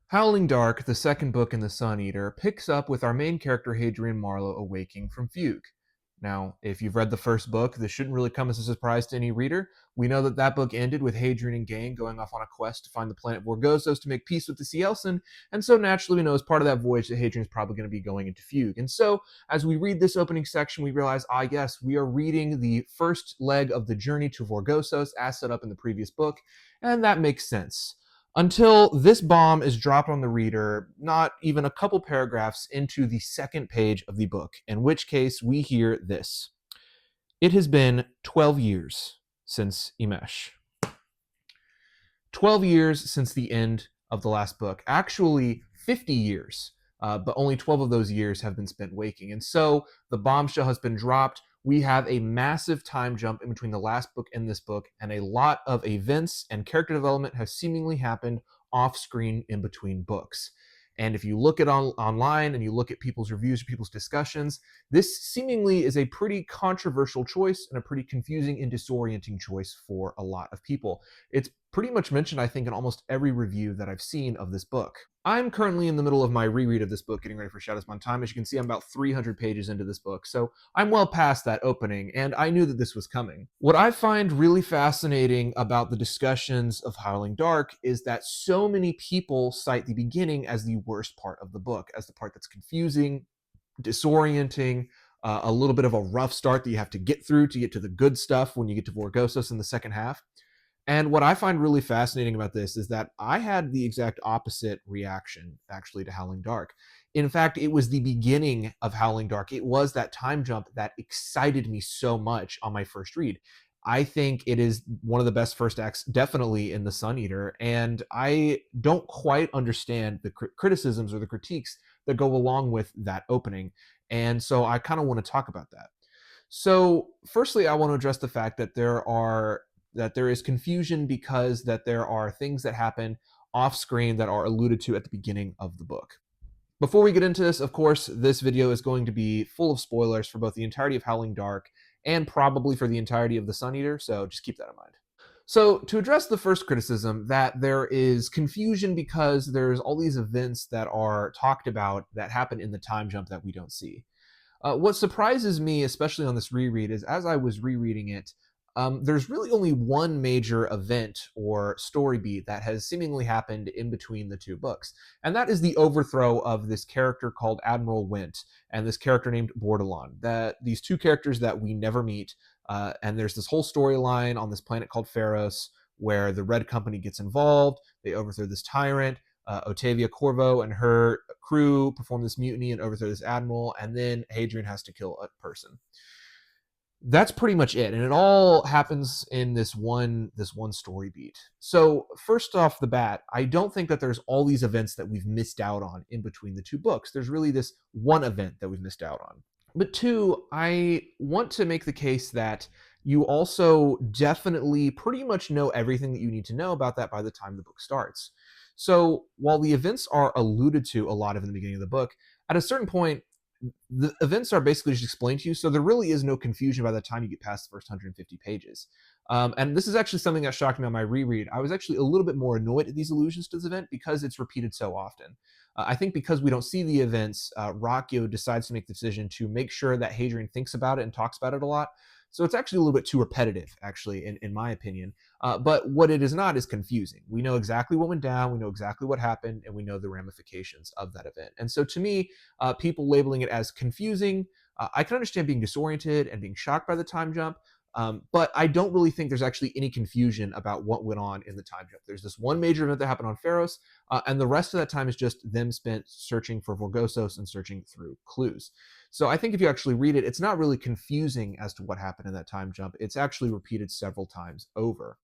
Howling Dark, the second book in the Sun Eater, picks up with our main character Hadrian Marlowe awaking from fugue. Now, if you've read the first book, this shouldn't really come as a surprise to any reader. We know that that book ended with Hadrian and gang going off on a quest to find the planet Vorgozos to make peace with the Cielsen, and so naturally we know as part of that voyage that Hadrian's probably going to be going into fugue. And so, as we read this opening section, we realize, yes, we are reading the first leg of the journey to Vorgozos as set up in the previous book, and that makes sense until this bomb is dropped on the reader, not even a couple paragraphs into the second page of the book, in which case we hear this. It has been 12 years since Imesh. 12 years since the end of the last book. Actually, 50 years, but only 12 of those years have been spent waking. And so the bombshell has been dropped. We have a massive time jump in between the last book and this book, and a lot of events and character development has seemingly happened off screen in between books. And if you look at online and you look at people's reviews or people's discussions, this seemingly is a pretty controversial choice and a pretty confusing and disorienting choice for a lot of people. It's pretty much mentioned, I think, in almost every review that I've seen of this book. I'm currently in the middle of my reread of this book, getting ready for Shadowspawn Time. As you can see, I'm about 300 pages into this book, so I'm well past that opening, and I knew that this was coming. What I find really fascinating about the discussions of Howling Dark is that so many people cite the beginning as the worst part of the book, as the part that's confusing, disorienting, a little bit of a rough start that you have to get through to get to the good stuff when you get to Vorgozos in the second half. And what I find really fascinating about this is that I had the exact opposite reaction, actually, to Howling Dark. In fact, it was the beginning of Howling Dark. It was that time jump that excited me so much on my first read. I think it is one of the best first acts, definitely in the Sun Eater, and I don't quite understand the criticisms or the critiques that go along with that opening. And so I kind of want to talk about that. So, firstly, I want to address the fact that there is confusion because that there are things that happen off screen that are alluded to at the beginning of the book. Before we get into this, of course, this video is going to be full of spoilers for both the entirety of Howling Dark and probably for the entirety of the Sun Eater, so just keep that in mind. So, to address the first criticism, that there is confusion because there's all these events that are talked about that happen in the time jump that we don't see. What surprises me, especially on this reread, is as I was rereading it, there's really only one major event or story beat that has seemingly happened in between the two books, and that is the overthrow of this character called Admiral Wint and this character named Bordelon. That these two characters that we never meet, and there's this whole storyline on this planet called Pharos where the Red Company gets involved. They overthrow this tyrant. Otavia Corvo and her crew perform this mutiny and overthrow this admiral, and then Hadrian has to kill a person. That's pretty much it, and it all happens in this one story beat. So first off the bat, I don't think that there's all these events that we've missed out on in between the two books. There's really this one event that we've missed out on. But two, I want to make the case that you also definitely pretty much know everything that you need to know about that by the time the book starts. So while the events are alluded to a lot of in the beginning of the book, at a certain point, the events are basically just explained to you, so there really is no confusion by the time you get past the first 150 pages. And this is actually something that shocked me on my reread. I was actually a little bit more annoyed at these allusions to this event because it's repeated so often. I think because we don't see the events, Rakio decides to make the decision to make sure that Hadrian thinks about it and talks about it a lot. So it's actually a little bit too repetitive, actually, in my opinion. But what it is not is confusing. We know exactly what went down, we know exactly what happened, and we know the ramifications of that event. And so to me, people labeling it as confusing, I can understand being disoriented and being shocked by the time jump, but I don't really think there's actually any confusion about what went on in the time jump. There's this one major event that happened on Pharos, and the rest of that time is just them spent searching for Vorgozos and searching through clues. So I think if you actually read it, it's not really confusing as to what happened in that time jump. It's actually repeated several times over.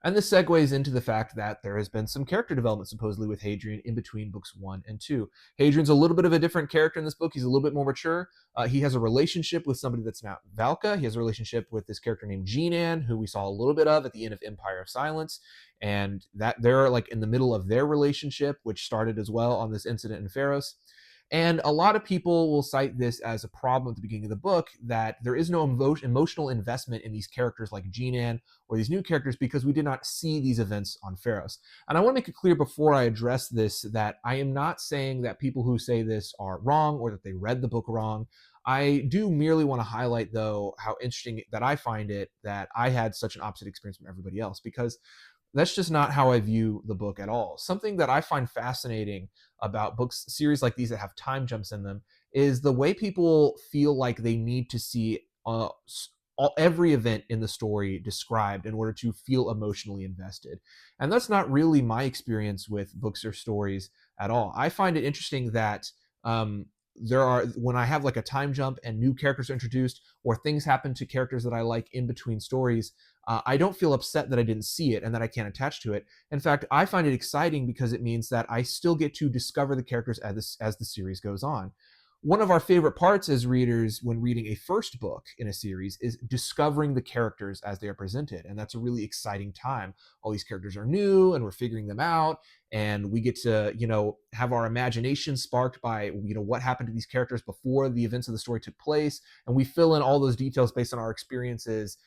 And this segues into the fact that there has been some character development supposedly with Hadrian in between books 1 and 2. Hadrian's a little bit of a different character in this book. He's a little bit more mature. He has a relationship with somebody that's now Valka. He has a relationship with this character named Jean-Anne, who we saw a little bit of at the end of Empire of Silence. And that they're like in the middle of their relationship, which started as well on this incident in Pharos. And a lot of people will cite this as a problem at the beginning of the book, that there is no emotional investment in these characters like Jinan or these new characters because we did not see these events on Pharos. And I want to make it clear before I address this that I am not saying that people who say this are wrong or that they read the book wrong. I do merely want to highlight, though, how interesting that I find it that I had such an opposite experience from everybody else, because that's just not how I view the book at all. Something that I find fascinating about books, series like these that have time jumps in them, is the way people feel like they need to see every event in the story described in order to feel emotionally invested. And that's not really my experience with books or stories at all. I find it interesting that there are, when I have like a time jump and new characters are introduced or things happen to characters that I like in between stories, I don't feel upset that I didn't see it and that I can't attach to it. In fact, I find it exciting because it means that I still get to discover the characters as the series goes on. One of our favorite parts as readers when reading a first book in a series is discovering the characters as they are presented. And that's a really exciting time. All these characters are new and we're figuring them out. And we get to, have our imagination sparked by, what happened to these characters before the events of the story took place. And we fill in all those details based on our experiences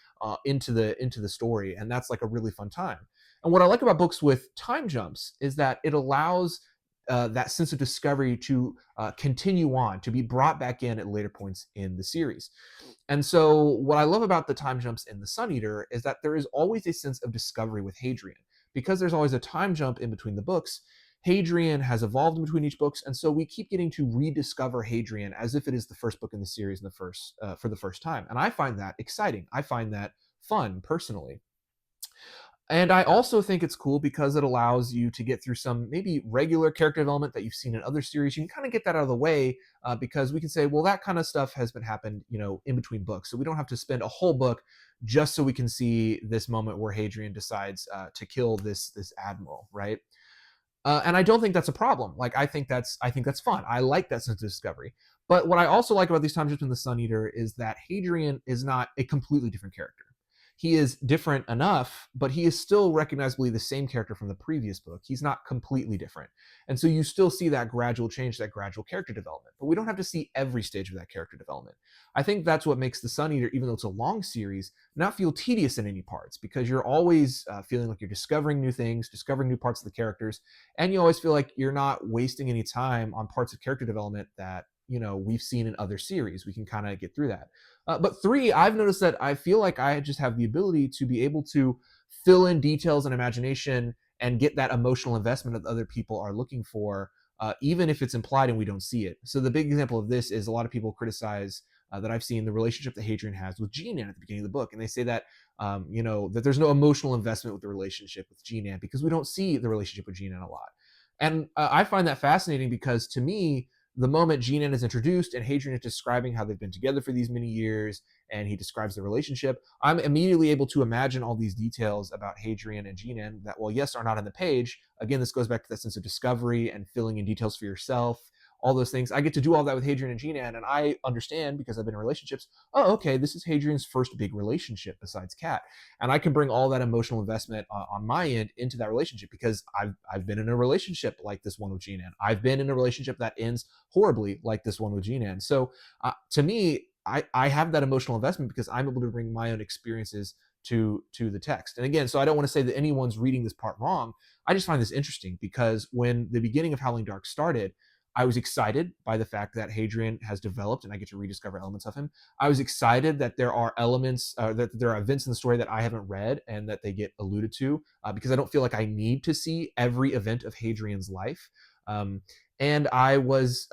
into the story, and that's like a really fun time. And what I like about books with time jumps is that it allows that sense of discovery to continue on, to be brought back in at later points in the series. And so, what I love about the time jumps in The Sun Eater is that there is always a sense of discovery with Hadrian. Because there's always a time jump in between the books, Hadrian has evolved in between each books, and so we keep getting to rediscover Hadrian as if it is the first book in the series in the first for the first time. And I find that exciting. I find that fun personally. And I also think it's cool because it allows you to get through some maybe regular character development that you've seen in other series. You can kind of get that out of the way because we can say, well, that kind of stuff has been happened, in between books. So we don't have to spend a whole book just so we can see this moment where Hadrian decides to kill this admiral, right? And I don't think that's a problem. Like I think that's fun. I like that sense of discovery. But what I also like about these time jumps in The Sun Eater is that Hadrian is not a completely different character. He is different enough, but he is still recognizably the same character from the previous book. He's not completely different. And so you still see that gradual change, that gradual character development. But we don't have to see every stage of that character development. I think that's what makes The Sun Eater, even though it's a long series, not feel tedious in any parts, because you're always feeling like you're discovering new things, discovering new parts of the characters, and you always feel like you're not wasting any time on parts of character development that we've seen in other series. We can kind of get through that. But three, I've noticed that I feel like I just have the ability to be able to fill in details and imagination and get that emotional investment that other people are looking for, even if it's implied and we don't see it. So the big example of this is a lot of people criticize that I've seen the relationship that Hadrian has with Jinan at the beginning of the book, and they say that that there's no emotional investment with the relationship with Jinan because we don't see the relationship with Jinan a lot. And I find that fascinating because to me, the moment Jinan is introduced and Hadrian is describing how they've been together for these many years and he describes the relationship, I'm immediately able to imagine all these details about Hadrian and Jinan that, well, yes, are not on the page. Again, this goes back to that sense of discovery and filling in details for yourself, all those things. I get to do all that with Hadrian and Jinan, and I understand because I've been in relationships. Oh, okay, this is Hadrian's first big relationship besides Kat, and I can bring all that emotional investment on my end into that relationship because I've been in a relationship like this one with Jinan. I've been in a relationship that ends horribly like this one with Jinan. So to me, I have that emotional investment because I'm able to bring my own experiences to the text. And again, so I don't want to say that anyone's reading this part wrong. I just find this interesting because when the beginning of Howling Dark started, I was excited by the fact that Hadrian has developed and I get to rediscover elements of him. I was excited that there are elements, that there are events in the story that I haven't read and that they get alluded to because I don't feel like I need to see every event of Hadrian's life. And I was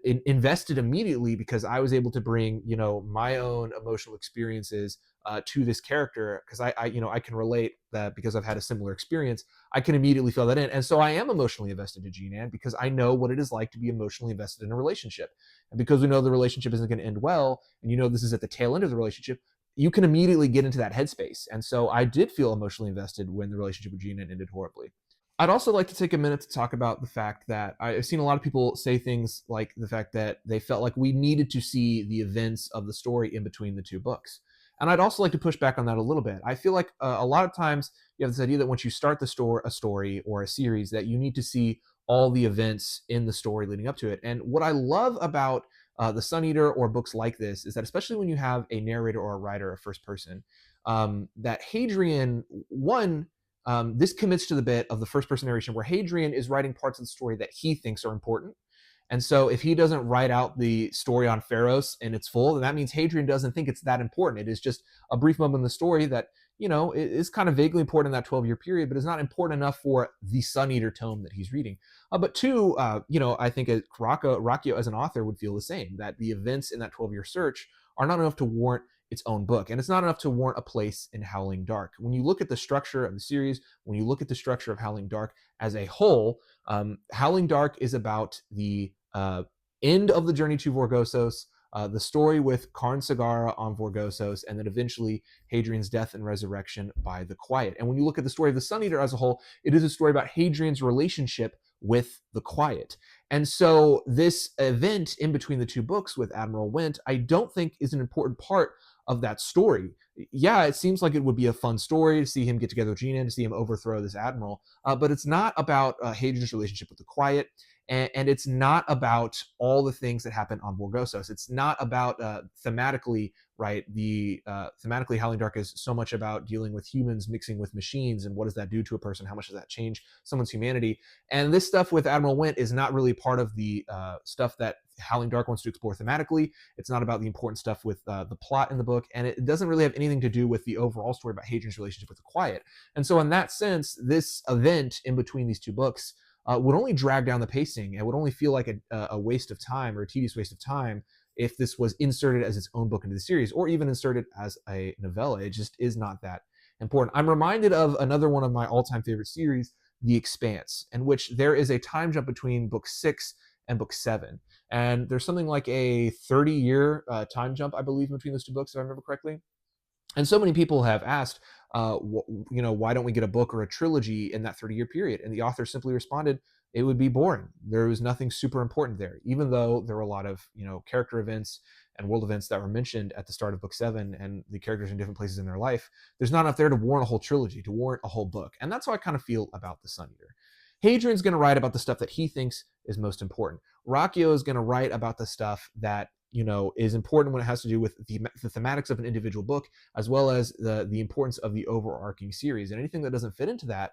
invested immediately because I was able to bring, my own emotional experiences to this character because I can relate that because I've had a similar experience. I can immediately feel that in, and so I am emotionally invested to Jinan because I know what it is like to be emotionally invested in a relationship, and because we know the relationship isn't going to end well, and this is at the tail end of the relationship. You can immediately get into that headspace, and so I did feel emotionally invested when the relationship with Jinan ended horribly. I'd also like to take a minute to talk about the fact that I've seen a lot of people say things like the fact that they felt like we needed to see the events of the story in between the two books. And I'd also like to push back on that a little bit. I feel like a lot of times you have this idea that once you start a story or a series, that you need to see all the events in the story leading up to it. And what I love about the Sun Eater or books like this is that, especially when you have a narrator or a writer, a first person, that Hadrian, one, this commits to the bit of the first person narration where Hadrian is writing parts of the story that he thinks are important. And so if he doesn't write out the story on Pharos in its full, then that means Hadrian doesn't think it's that important. It is just a brief moment in the story that, is kind of vaguely important in that 12-year period, but is not important enough for the Sun Eater tome that he's reading. But two, I think Rocchio as an author would feel the same, that the events in that 12-year search are not enough to warrant its own book. And it's not enough to warrant a place in Howling Dark. When you look at the structure of the series, when you look at the structure of Howling Dark as a whole, Howling Dark is about the end of the journey to Vorgossos, the story with Karn Sagara on Vorgossos, and then eventually Hadrian's death and resurrection by the Quiet. And when you look at the story of the Sun Eater as a whole, it is a story about Hadrian's relationship with the Quiet. And so this event in between the two books with Admiral Went, I don't think is an important part of that story. Yeah, it seems like it would be a fun story to see him get together with Gina, to see him overthrow this admiral, but it's not about Hadrian's relationship with the Quiet, and it's not about all the things that happen on Borgossos. It's not about thematically, right? The thematically, Howling Dark is so much about dealing with humans mixing with machines, and what does that do to a person? How much does that change someone's humanity? And this stuff with Admiral Went is not really part of the stuff that Howling Dark wants to explore thematically. It's not about the important stuff with the plot in the book, and it doesn't really have anything to do with the overall story about Hadrian's relationship with the Quiet. And so, in that sense, this event in between these two books would only drag down the pacing. It would only feel like a waste of time, or a tedious waste of time, if this was inserted as its own book into the series, or even inserted as a novella. It just is not that important. I'm reminded of another one of my all-time favorite series, The Expanse, in which there is a time jump between book 6 and book 7. And there's something like a 30-year time jump, I believe, between those two books, if I remember correctly. And so many people have asked, why don't we get a book or a trilogy in that 30-year period? And the author simply responded, it would be boring. There was nothing super important there, even though there were a lot of, character events and world events that were mentioned at the start of book 7, and the characters in different places in their life. There's not enough there to warrant a whole trilogy, to warrant a whole book. And that's how I kind of feel about the Sun Eater. Hadrian's going to write about the stuff that he thinks is most important. Rocchio is going to write about the stuff that is important when it has to do with the thematics of an individual book, as well as the importance of the overarching series. And anything that doesn't fit into that,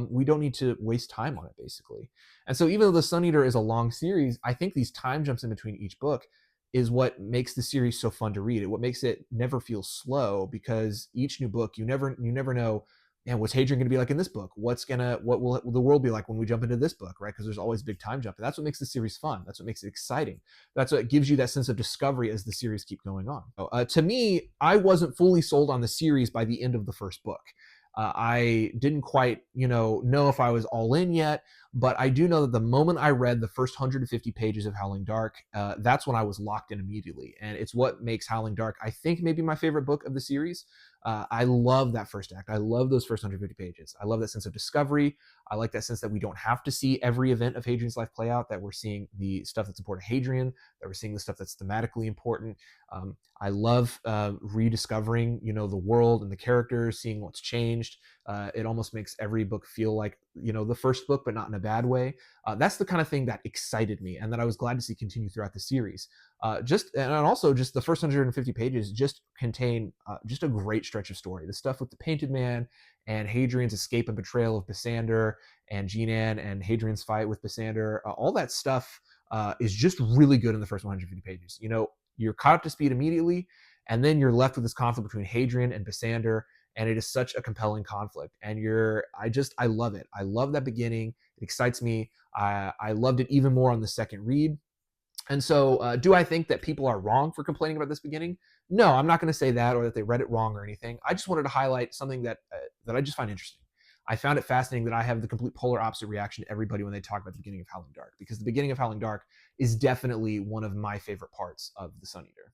we don't need to waste time on it, basically. And so, even though the Sun Eater is a long series, I think these time jumps in between each book is what makes the series so fun to read. What makes it never feel slow, because each new book, you never know, man, what's Hadrian going to be like in this book? What will the world be like when we jump into this book, right? Because there's always big time jump. And that's what makes the series fun. That's what makes it exciting. That's what gives you that sense of discovery as the series keep going on. To me, I wasn't fully sold on the series by the end of the first book. I didn't quite, know if I was all in yet, but I do know that the moment I read the first 150 pages of Howling Dark, that's when I was locked in immediately. And it's what makes Howling Dark, I think, maybe my favorite book of the series. I love that first act. I love those first 150 pages. I love that sense of discovery. I like that sense that we don't have to see every event of Hadrian's life play out, that we're seeing the stuff that's important to Hadrian, that we're seeing the stuff that's thematically important. I love rediscovering, the world and the characters, seeing what's changed. It almost makes every book feel like, the first book, but not in a bad way. That's the kind of thing that excited me, and that I was glad to see continue throughout the series. And also just the first 150 pages just contain just a great stretch of story. The stuff with the Painted Man and Hadrian's escape and betrayal of Pisander, and Jinan and Hadrian's fight with Pisander, all that stuff is just really good in the first 150 pages. You're caught up to speed immediately, and then you're left with this conflict between Hadrian and Pisander, and it is such a compelling conflict. And I love it. I love that beginning. It excites me. I loved it even more on the second read. And so, do I think that people are wrong for complaining about this beginning? No, I'm not going to say that, or that they read it wrong or anything. I just wanted to highlight something that I just find interesting. I found it fascinating that I have the complete polar opposite reaction to everybody when they talk about the beginning of Howling Dark, because the beginning of Howling Dark is definitely one of my favorite parts of the Sun Eater.